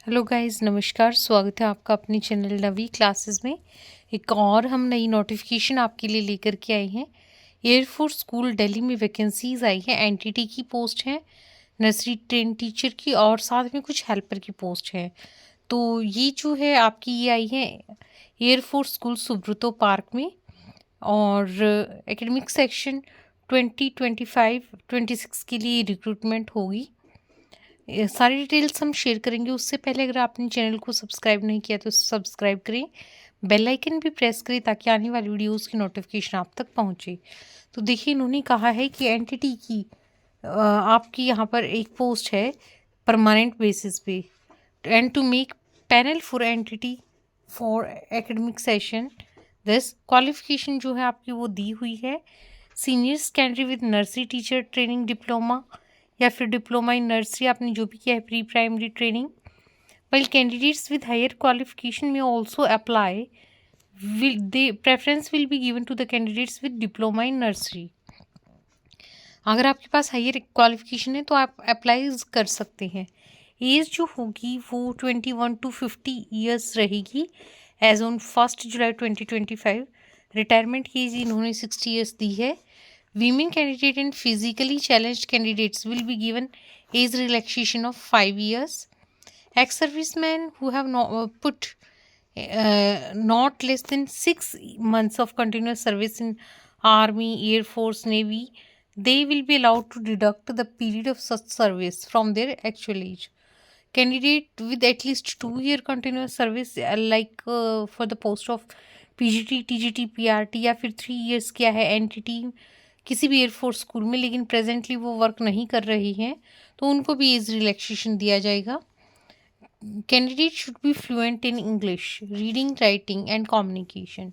Hello guys, नमस्कार। स्वागत है आपका अपने चैनल नवी क्लासेस में। एक और हम नई नोटिफिकेशन आपके लिए लेकर के आए हैं। एयरफोर्स स्कूल दिल्ली में वैकेंसीज आई है। एनटीटी की पोस्ट है, नर्सरी ट्रेन टीचर की, और साथ में कुछ हेल्पर की पोस्ट है। तो ये जो है आपकी ये आई है एयरफोर्स स्कूल सुब्रतो पार्क में। और एकेडमिक सेक्शन 2025-26 के लिए रिक्रूटमेंट होगी। ये सारी डिटेल्स हम शेयर करेंगे। उससे पहले अगर आपने चैनल को सब्सक्राइब नहीं किया तो सब्सक्राइब करें, बेल आइकन भी प्रेस करें ताकि आने वाली वीडियोस की नोटिफिकेशन आप तक पहुंचे। तो देखिए, इन्होंने कहा है कि एनटीटी की आपकी यहाँ पर एक पोस्ट है परमानेंट बेसिस पे, and to make panel for NTT for academic session. This qualification जो है आपकी वो दी हुई है। Senior secondary with nursery teacher training diploma, या फिर डिप्लोमा इन नर्सरी आपने जो भी किया है, pre primary training. while candidates with higher qualification may also apply, preference will be given to the candidates with diploma in nursery। अगर आपके पास higher qualification है तो आप अप्लाई कर सकते हैं। एज जो होगी वो 21 to 50 ईयर्स रहेगी एज ऑन 1 जुलाई 2025। रिटायरमेंट की एज इन्होंने 60 ईयर्स दी है। Women candidate and physically challenged candidates will be given age relaxation of 5 years. Ex-servicemen who have put not less than 6 months of continuous service in Army, Air Force, Navy, they will be allowed to deduct the period of such service from their actual age. Candidate with at least 2-year continuous service, like for the post of PGT, TGT, PRT, या फिर 3 years क्या है NTT किसी भी air force school में, लेकिन presently वो work नहीं कर रही हैं, तो उनको भी एज रिलैक्सेशन दिया जाएगा। Candidate should be fluent in English, reading, writing and communication.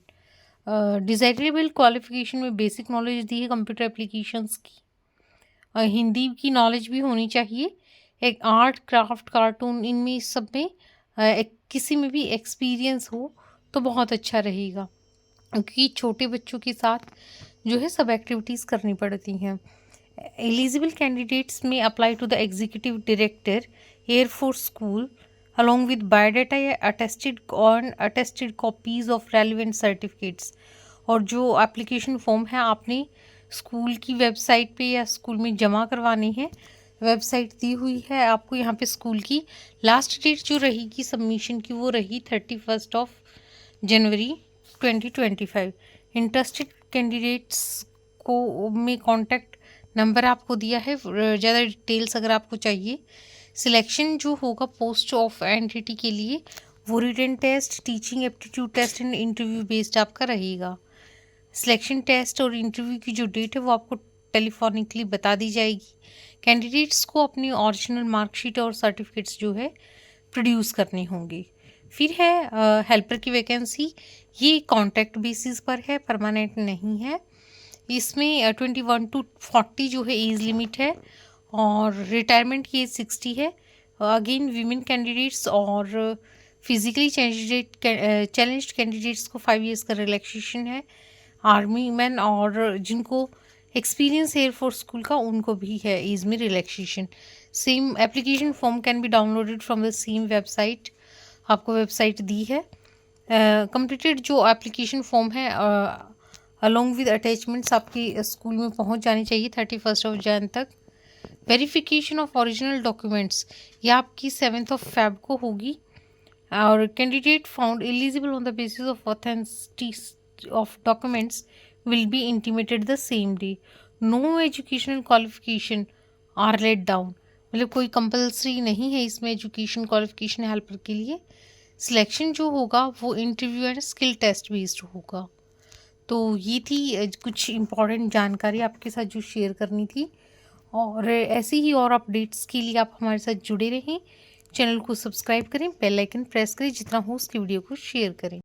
Desirable qualification में बेसिक नॉलेज दी है कंप्यूटर एप्लीकेशंस की। हिंदी की नॉलेज भी होनी चाहिए। एक आर्ट, क्राफ्ट, कार्टून, इनमें सब में किसी में भी एक्सपीरियंस हो तो बहुत अच्छा रहेगा, क्योंकि छोटे बच्चों के साथ जो है सब एक्टिविटीज़ करनी पड़ती हैं। Eligible candidates may apply to the executive director Air Force School along with biodata या attested copies of relevant certificates. और जो एप्लीकेशन फॉर्म है आपने स्कूल की वेबसाइट पे या स्कूल में जमा करवानी है। वेबसाइट दी हुई है आपको यहाँ पे। स्कूल की लास्ट डेट जो रहेगी सबमिशन की वो रही 31 जनवरी 2025। इंटरेस्टेड कैंडिडेट्स को में कॉन्टैक्ट नंबर आपको दिया है। ज़्यादा डिटेल्स अगर आपको चाहिए। सिलेक्शन जो होगा पोस्ट ऑफ एनटीटी के लिए वो written test, teaching aptitude test and interview based आपका रहेगा। सिलेक्शन टेस्ट और इंटरव्यू की जो डेट है वो आपको टेलीफोनिकली बता दी जाएगी। कैंडिडेट्स को अपनी ओरिजिनल मार्कशीट और सर्टिफिकेट्स जो है प्रोड्यूस करने होंगे। फिर है हेल्पर की वैकेंसी। ये कॉन्ट्रैक्ट बेसिस पर है, परमानेंट नहीं है। इसमें 21 to 40 जो है एज लिमिट है, और रिटायरमेंट की एज 60 है। अगेन वीमेन कैंडिडेट्स और फिजिकली चैलेंज्ड कैंडिडेट्स को 5 ईयर्स का रिलैक्सेशन है। आर्मी मैन और जिनको एक्सपीरियंस एयरफोर्स स्कूल का उनको भी है एज में relaxation. Same application form can be downloaded from the same website. आपको वेबसाइट दी है। कंप्लीटेड जो एप्लीकेशन फॉर्म है अलॉन्ग विद अटैचमेंट्स आपकी स्कूल में पहुंच जानी चाहिए 31 जनवरी तक। वेरिफिकेशन ऑफ ओरिजिनल डॉक्यूमेंट्स ये आपकी 7 फेब को होगी। और candidate found eligible on the basis of authenticity of documents will be intimated the same day. No educational qualification are let down, मतलब कोई कंपल्सरी नहीं है इसमें एजुकेशन क्वालिफिकेशन हेल्पर के लिए। सिलेक्शन जो होगा वो interview and skill test based होगा। तो ये थी कुछ इम्पॉर्टेंट जानकारी आपके साथ जो शेयर करनी थी। और ऐसे ही और अपडेट्स के लिए आप हमारे साथ जुड़े रहें। चैनल को सब्सक्राइब करें, बेल आइकन प्रेस करें, जितना हो उसकी वीडियो को शेयर करें।